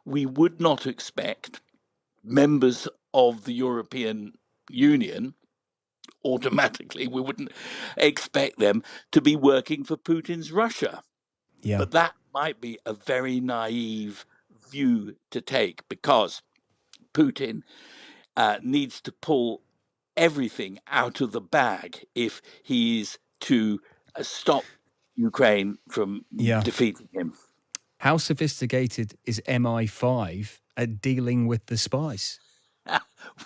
we would not expect members of the European Union automatically, we wouldn't expect them to be working for Putin's Russia. Yeah. But that might be a very naive view to take, because Putin needs to pull everything out of the bag if he is to stop Ukraine from defeating him. How sophisticated is MI5 at dealing with the spies?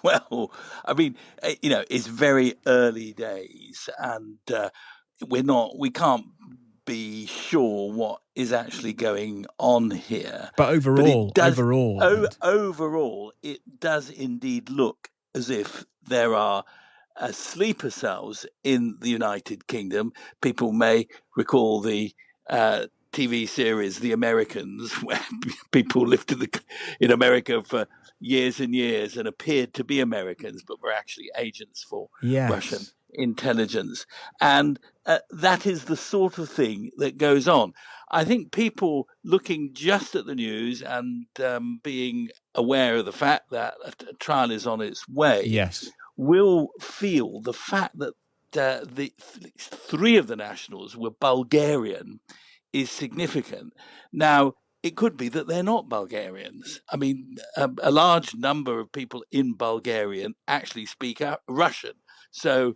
Well, I mean, it's very early days, and we can't be sure what is actually going on here. But overall, overall, it does indeed look as if there are sleeper cells in the United Kingdom. People may recall the TV series The Americans, where people lived in America for years and years and appeared to be Americans, but were actually agents for Russian intelligence. And that is the sort of thing that goes on. I think people looking just at the news and being aware of the fact that a trial is on its way will feel the fact that the three of the nationals were Bulgarian is significant. Now, it could be that they're not Bulgarians. I mean, a large number of people in Bulgaria actually speak Russian. So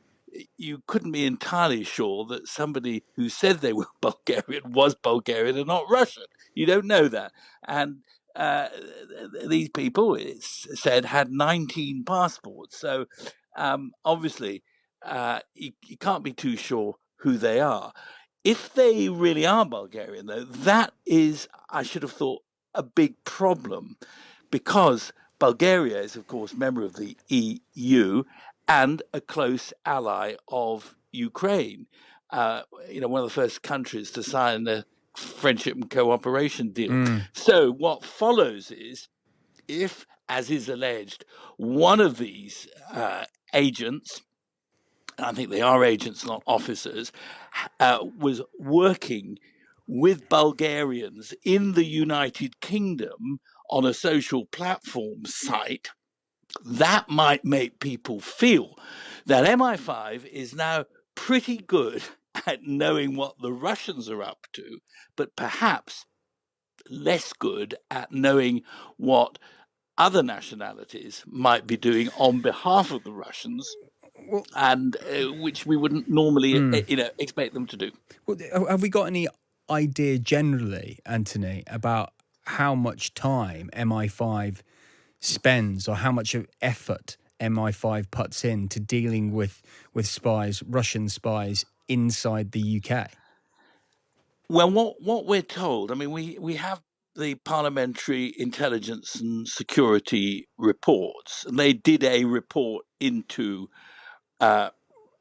you couldn't be entirely sure that somebody who said they were Bulgarian was Bulgarian and not Russian. You don't know that. And these people, it's said, had 19 passports. So obviously, you can't be too sure who they are. If they really are Bulgarian, though, that is, I should have thought, a big problem, because Bulgaria is, of course, member of the EU and a close ally of Ukraine. One of the first countries to sign the friendship and cooperation deal. So what follows is, if, as is alleged, one of these agents, I think they are agents, not officers, was working with Bulgarians in the United Kingdom on a social platform site, that might make people feel that MI5 is now pretty good at knowing what the Russians are up to, but perhaps less good at knowing what other nationalities might be doing on behalf of the Russians, and which we wouldn't normally expect them to do. Well, have we got any idea generally, Anthony, about how much time MI5 spends, or how much effort MI5 puts into dealing with spies, Russian spies, inside the UK? Well, what we're told, I mean, we have the Parliamentary Intelligence and Security reports, and they did a report into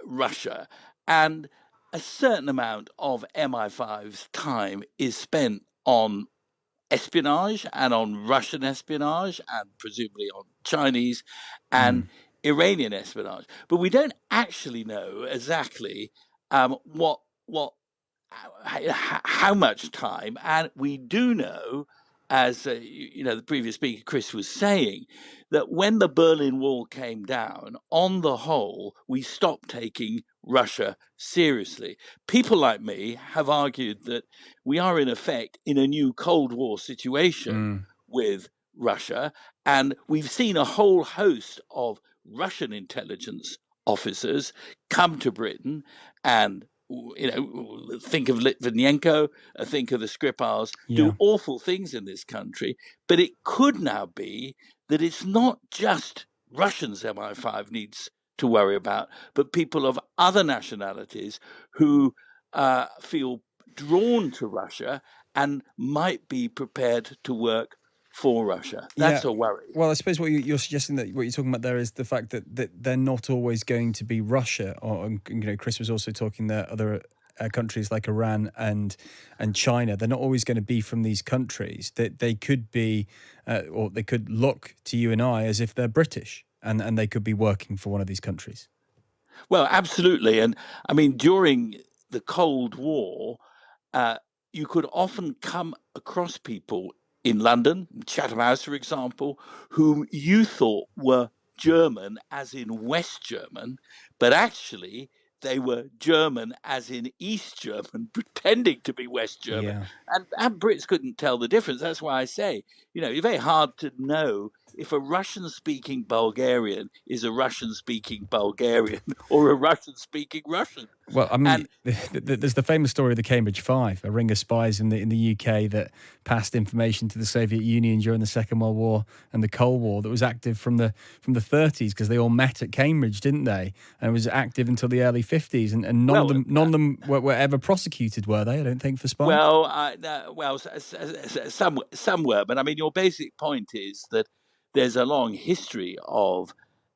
Russia, and a certain amount of MI5's time is spent on espionage and on Russian espionage and presumably on Chinese and Iranian espionage. But we don't actually know exactly how much time, and we do know, as the previous speaker Chris was saying, that when the Berlin Wall came down, on the whole, we stopped taking Russia seriously. People like me have argued that we are in effect in a new Cold War situation with Russia, and we've seen a whole host of Russian intelligence officers come to Britain and think of Litvinenko, think of the Skripals, do awful things in this country. But it could now be that it's not just Russians MI5 needs to worry about, but people of other nationalities who feel drawn to Russia and might be prepared to work for Russia. That's a worry. Well, I suppose what you're suggesting, that what you're talking about there, is the fact that they're not always going to be Russia. Or Chris was also talking there other countries like Iran and China. They're not always going to be from these countries. That they could be, or they could look to you and I as if they're British, and they could be working for one of these countries. Well, absolutely, and I mean during the Cold War, you could often come across people in London, Chatham House, for example, whom you thought were German, as in West German, but actually they were German, as in East German, pretending to be West German. Yeah. And Brits couldn't tell the difference. That's why I say, it's very hard to know if a Russian speaking Bulgarian is a Russian speaking Bulgarian or a Russian speaking Russian. Well, I mean, And there's the famous story of the Cambridge Five, a ring of spies in the UK that passed information to the Soviet Union during the Second World War and the Cold War that was active from the 30s, because they all met at Cambridge, didn't they? And it was active until the early 50s, and none well, of them were ever prosecuted, were they? I don't think, for spying. Some were, but I mean, your basic point is that there's a long history of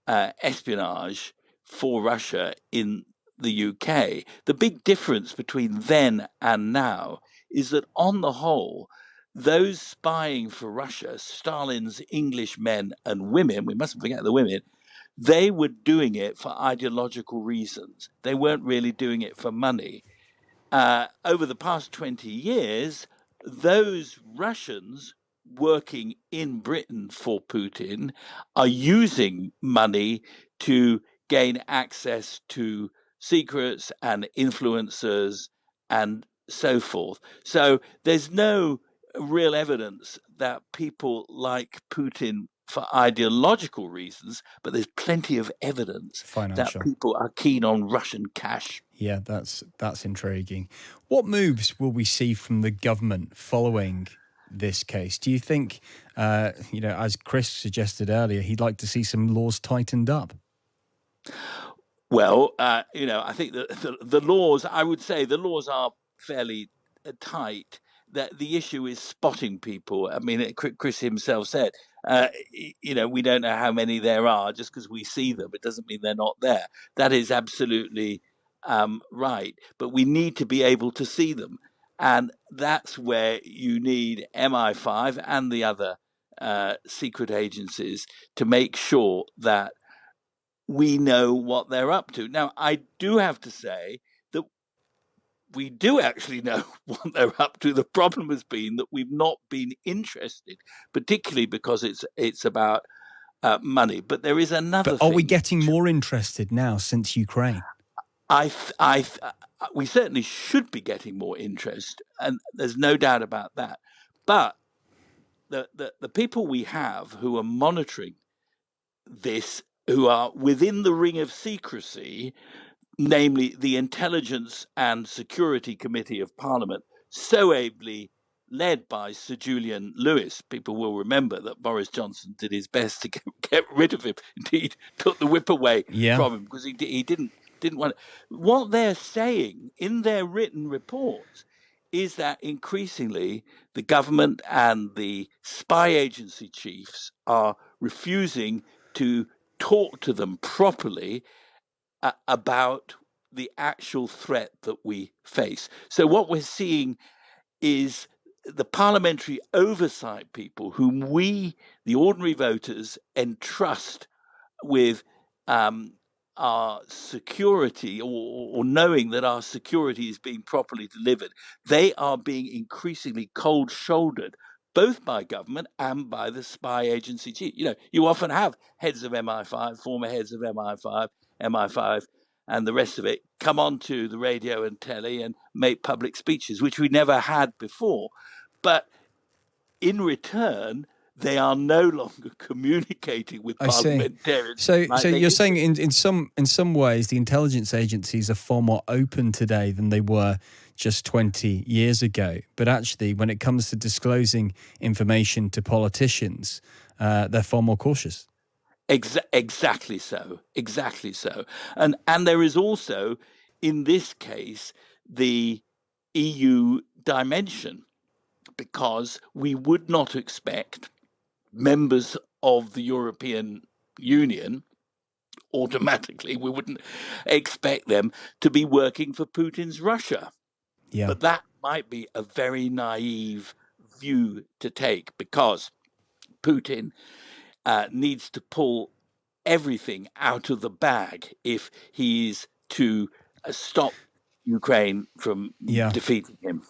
espionage for Russia in the UK. The big difference between then and now is that, on the whole, those spying for Russia, Stalin's English men and women, we mustn't forget the women, they were doing it for ideological reasons. They weren't really doing it for money. Over the past 20 years, those Russians working in Britain for Putin are using money to gain access to secrets and influencers and so forth. So there's no real evidence that people like Putin for ideological reasons, but there's plenty of evidence that Financial. people are keen on Russian cash. Yeah, that's intriguing. What moves will we see from the government following this case? Do you think, as Chris suggested earlier, he'd like to see some laws tightened up? Well, I think that the laws, I would say the laws are fairly tight. That the issue is spotting people. I mean, Chris himself said, we don't know how many there are. Just because we see them, it doesn't mean they're not there. That is absolutely right. But we need to be able to see them. And that's where you need MI5 and the other secret agencies to make sure that we know what they're up to. Now, I do have to say that we do actually know what they're up to. The problem has been that we've not been interested, particularly because it's about money. But there is another But are we thing. getting more interested now since Ukraine? We certainly should be getting more interest, and there's no doubt about that. But the people we have who are monitoring this, who are within the ring of secrecy, namely the Intelligence and Security Committee of Parliament, so ably led by Sir Julian Lewis. People will remember that Boris Johnson did his best to get rid of him. Indeed, took the whip away from him because he didn't want it. What they're saying in their written reports is that increasingly the government and the spy agency chiefs are refusing to talk to them properly about the actual threat that we face. So what we're seeing is the parliamentary oversight people whom we, the ordinary voters, entrust with our security, or knowing that our security is being properly delivered, they are being increasingly cold-shouldered, both by government and by the spy agency chief. You often have heads of MI5, former heads of MI5, and the rest of it come onto the radio and telly and make public speeches, which we never had before. But in return, they are no longer communicating with parliamentarians. So you're used saying to. in some ways the intelligence agencies are far more open today than they were just 20 years ago. But actually, when it comes to disclosing information to politicians, they're far more cautious. Exactly so. And there is also, in this case, the EU dimension, because we would not expect members of the European Union automatically, we wouldn't expect them to be working for Putin's Russia. Yeah. But that might be a very naive view to take, because Putin needs to pull everything out of the bag if he is to stop Ukraine from defeating him.